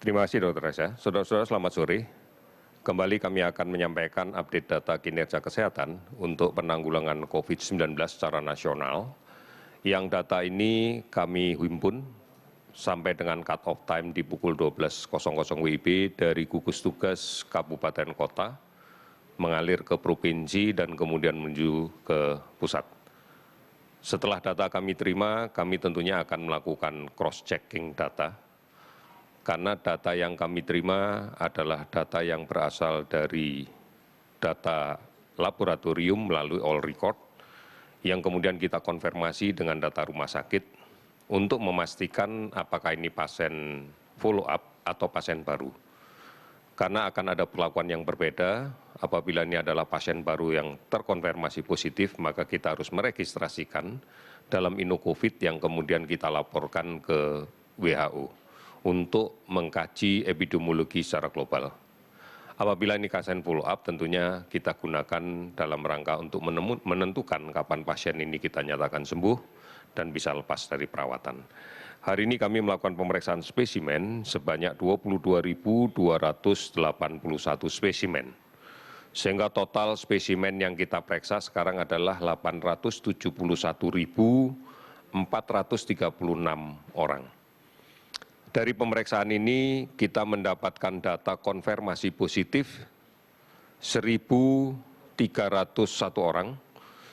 Terima kasih Dr. Reza. Saudara-saudara selamat sore. Kembali kami akan menyampaikan update data kinerja kesehatan untuk penanggulangan COVID-19 secara nasional. Yang data ini kami himpun sampai dengan cut-off time di pukul 12.00 WIB dari gugus tugas kabupaten kota, mengalir ke provinsi dan kemudian menuju ke pusat. Setelah data kami terima, kami tentunya akan melakukan cross-checking data, karena data yang kami terima adalah data yang berasal dari data laboratorium melalui all record, yang kemudian kita konfirmasi dengan data rumah sakit untuk memastikan apakah ini pasien follow up atau pasien baru. Karena akan ada perlakuan yang berbeda, apabila ini adalah pasien baru yang terkonfirmasi positif, maka kita harus meregistrasikan dalam InnoCovid yang kemudian kita laporkan ke WHO untuk mengkaji epidemiologi secara global. Apabila ini pasien follow up, tentunya kita gunakan dalam rangka untuk menentukan kapan pasien ini kita nyatakan sembuh dan bisa lepas dari perawatan. Hari ini kami melakukan pemeriksaan spesimen sebanyak 22.281 spesimen. Sehingga total spesimen yang kita periksa sekarang adalah 871.436 orang. Dari pemeriksaan ini kita mendapatkan data konfirmasi positif 1.301 orang,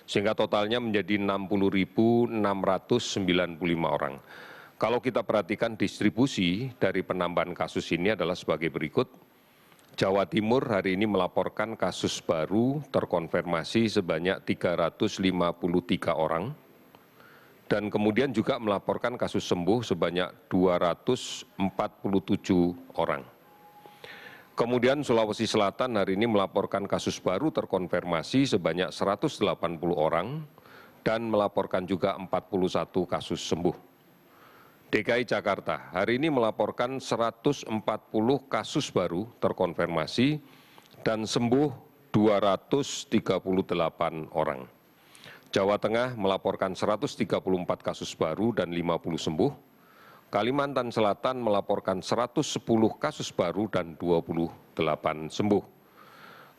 sehingga totalnya menjadi 60.695 orang. Kalau kita perhatikan distribusi dari penambahan kasus ini adalah sebagai berikut. Jawa Timur hari ini melaporkan kasus baru terkonfirmasi sebanyak 353 orang. Dan kemudian juga melaporkan kasus sembuh sebanyak 247 orang. Kemudian Sulawesi Selatan hari ini melaporkan kasus baru terkonfirmasi sebanyak 180 orang dan melaporkan juga 41 kasus sembuh. DKI Jakarta hari ini melaporkan 140 kasus baru terkonfirmasi dan sembuh 238 orang. Jawa Tengah melaporkan 134 kasus baru dan 50 sembuh. Kalimantan Selatan melaporkan 110 kasus baru dan 28 sembuh.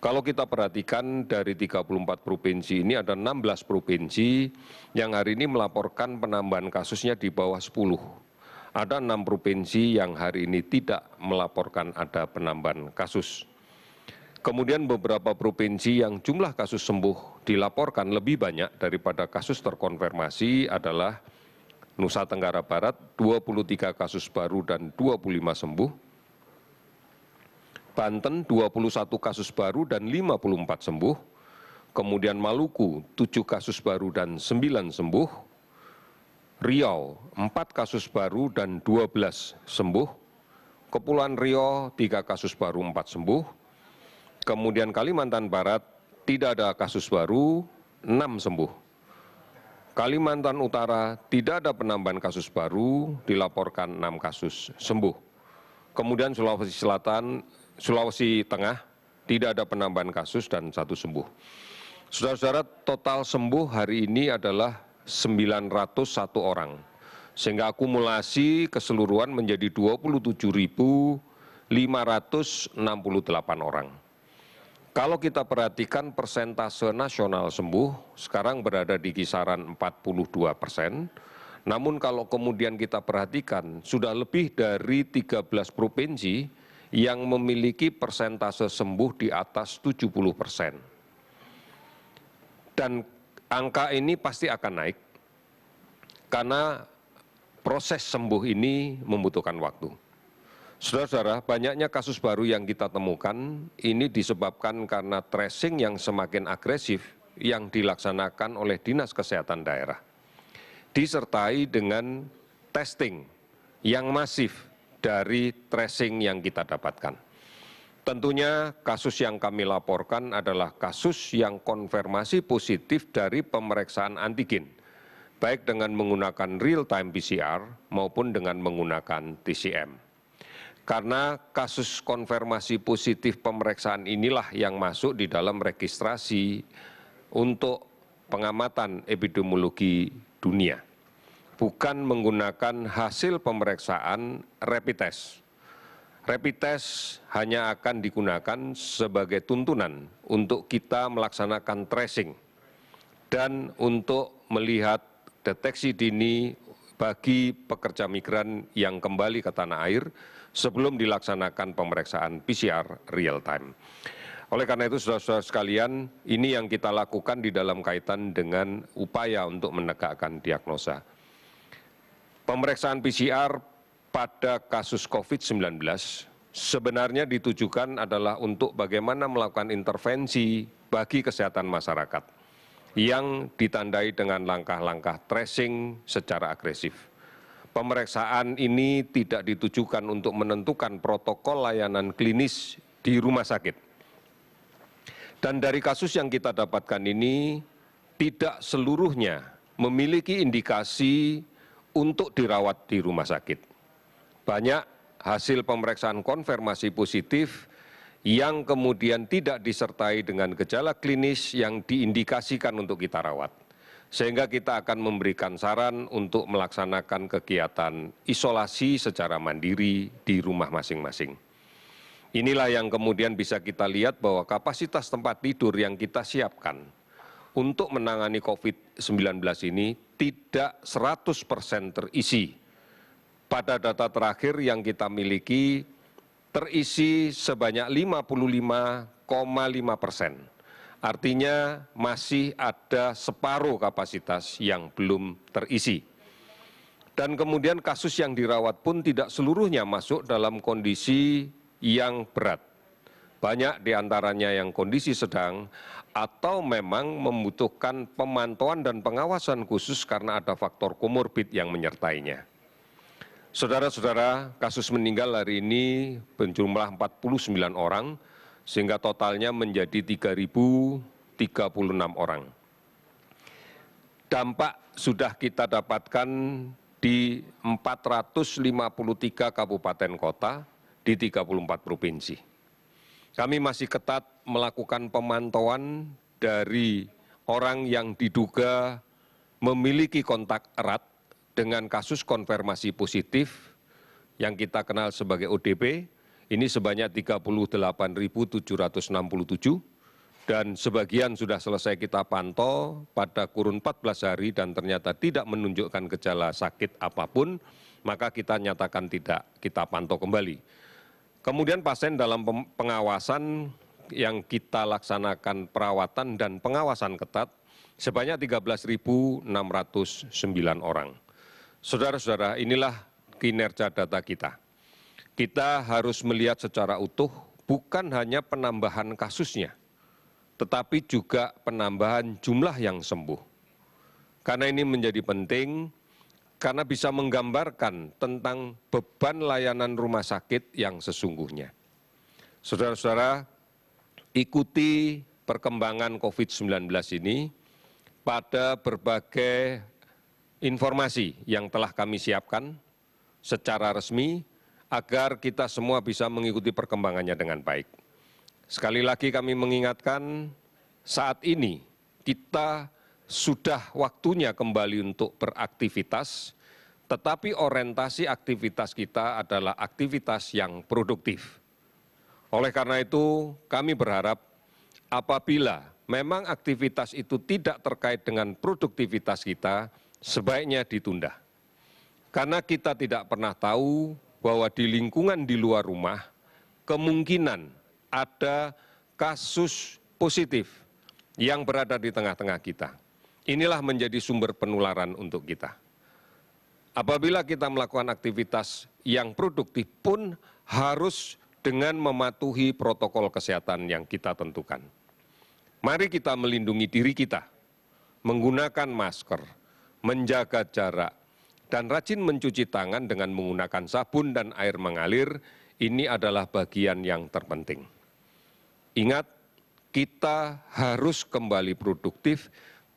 Kalau kita perhatikan dari 34 provinsi ini ada 16 provinsi yang hari ini melaporkan penambahan kasusnya di bawah 10. Ada 6 provinsi yang hari ini tidak melaporkan ada penambahan kasus. Kemudian beberapa provinsi yang jumlah kasus sembuh dilaporkan lebih banyak daripada kasus terkonfirmasi adalah Nusa Tenggara Barat, 23 kasus baru dan 25 sembuh. Banten 21 kasus baru dan 54 sembuh, kemudian Maluku 7 kasus baru dan 9 sembuh, Riau 4 kasus baru dan 12 sembuh, Kepulauan Riau 3 kasus baru 4 sembuh, kemudian Kalimantan Barat tidak ada kasus baru 6 sembuh, Kalimantan Utara tidak ada penambahan kasus baru, dilaporkan 6 kasus sembuh, kemudian Sulawesi Tengah tidak ada penambahan kasus dan 1 sembuh. Saudara-saudara, total sembuh hari ini adalah 901 orang, sehingga akumulasi keseluruhan menjadi 27.568 orang. Kalau kita perhatikan persentase nasional sembuh, sekarang berada di kisaran 42%, namun kalau kemudian kita perhatikan, sudah lebih dari 13 provinsi yang memiliki persentase sembuh di atas 70%. Dan angka ini pasti akan naik, karena proses sembuh ini membutuhkan waktu. Saudara-saudara, banyaknya kasus baru yang kita temukan, ini disebabkan karena tracing yang semakin agresif yang dilaksanakan oleh Dinas Kesehatan Daerah, disertai dengan testing yang masif dari tracing yang kita dapatkan. Tentunya kasus yang kami laporkan adalah kasus yang konfirmasi positif dari pemeriksaan antigen, baik dengan menggunakan real-time PCR maupun dengan menggunakan TCM. Karena kasus konfirmasi positif pemeriksaan inilah yang masuk di dalam registrasi untuk pengamatan epidemiologi dunia, bukan menggunakan hasil pemeriksaan rapid test. Rapid test hanya akan digunakan sebagai tuntunan untuk kita melaksanakan tracing dan untuk melihat deteksi dini bagi pekerja migran yang kembali ke tanah air sebelum dilaksanakan pemeriksaan PCR real time. Oleh karena itu, saudara-saudara sekalian, ini yang kita lakukan di dalam kaitan dengan upaya untuk menegakkan diagnosa. Pemeriksaan PCR pada kasus COVID-19 sebenarnya ditujukan adalah untuk bagaimana melakukan intervensi bagi kesehatan masyarakat yang ditandai dengan langkah-langkah tracing secara agresif. Pemeriksaan ini tidak ditujukan untuk menentukan protokol layanan klinis di rumah sakit. Dan dari kasus yang kita dapatkan ini, tidak seluruhnya memiliki indikasi untuk dirawat di rumah sakit. Banyak hasil pemeriksaan konfirmasi positif yang kemudian tidak disertai dengan gejala klinis yang diindikasikan untuk kita rawat. Sehingga kita akan memberikan saran untuk melaksanakan kegiatan isolasi secara mandiri di rumah masing-masing. Inilah yang kemudian bisa kita lihat bahwa kapasitas tempat tidur yang kita siapkan untuk menangani COVID-19 ini tidak 100% terisi. Pada data terakhir yang kita miliki terisi sebanyak 55,5%. Artinya masih ada separuh kapasitas yang belum terisi. Dan kemudian kasus yang dirawat pun tidak seluruhnya masuk dalam kondisi yang berat. Banyak diantaranya yang kondisi sedang atau memang membutuhkan pemantauan dan pengawasan khusus karena ada faktor komorbid yang menyertainya. Saudara-saudara, kasus meninggal hari ini berjumlah 49 orang, sehingga totalnya menjadi 3.036 orang. Dampak sudah kita dapatkan di 453 kabupaten kota di 34 provinsi. Kami masih ketat melakukan pemantauan dari orang yang diduga memiliki kontak erat dengan kasus konfirmasi positif yang kita kenal sebagai ODP, ini sebanyak 38.767 dan sebagian sudah selesai kita pantau pada kurun 14 hari dan ternyata tidak menunjukkan gejala sakit apapun, maka kita nyatakan tidak, kita pantau kembali. Kemudian pasien dalam pengawasan yang kita laksanakan perawatan dan pengawasan ketat sebanyak 13.609 orang. Saudara-saudara, inilah kinerja data kita. Kita harus melihat secara utuh bukan hanya penambahan kasusnya, tetapi juga penambahan jumlah yang sembuh. Karena ini menjadi penting, karena bisa menggambarkan tentang beban layanan rumah sakit yang sesungguhnya. Saudara-saudara, ikuti perkembangan COVID-19 ini pada berbagai informasi yang telah kami siapkan secara resmi agar kita semua bisa mengikuti perkembangannya dengan baik. Sekali lagi kami mengingatkan, saat ini kita sudah waktunya kembali untuk beraktivitas, tetapi orientasi aktivitas kita adalah aktivitas yang produktif. Oleh karena itu, kami berharap apabila memang aktivitas itu tidak terkait dengan produktivitas kita, sebaiknya ditunda. Karena kita tidak pernah tahu bahwa di lingkungan di luar rumah, kemungkinan ada kasus positif yang berada di tengah-tengah kita. Inilah menjadi sumber penularan untuk kita. Apabila kita melakukan aktivitas yang produktif pun harus dengan mematuhi protokol kesehatan yang kita tentukan. Mari kita melindungi diri kita, menggunakan masker, menjaga jarak, dan rajin mencuci tangan dengan menggunakan sabun dan air mengalir, ini adalah bagian yang terpenting. Ingat, kita harus kembali produktif,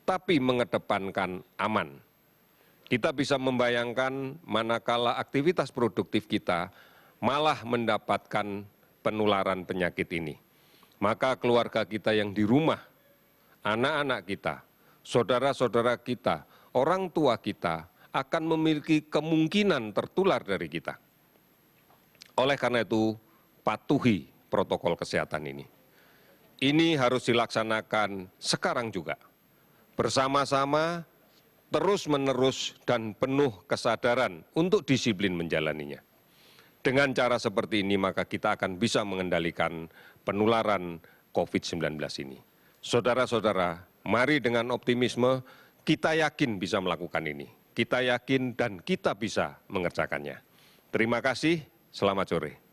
tapi mengedepankan aman. Kita bisa membayangkan manakala aktivitas produktif kita malah mendapatkan penularan penyakit ini. Maka keluarga kita yang di rumah, anak-anak kita, saudara-saudara kita, orang tua kita akan memiliki kemungkinan tertular dari kita. Oleh karena itu, patuhi protokol kesehatan ini. Ini harus dilaksanakan sekarang juga, bersama-sama, terus-menerus, dan penuh kesadaran untuk disiplin menjalaninya. Dengan cara seperti ini, maka kita akan bisa mengendalikan penularan COVID-19 ini. Saudara-saudara, mari dengan optimisme, kita yakin bisa melakukan ini. Kita yakin dan kita bisa mengerjakannya. Terima kasih, selamat sore.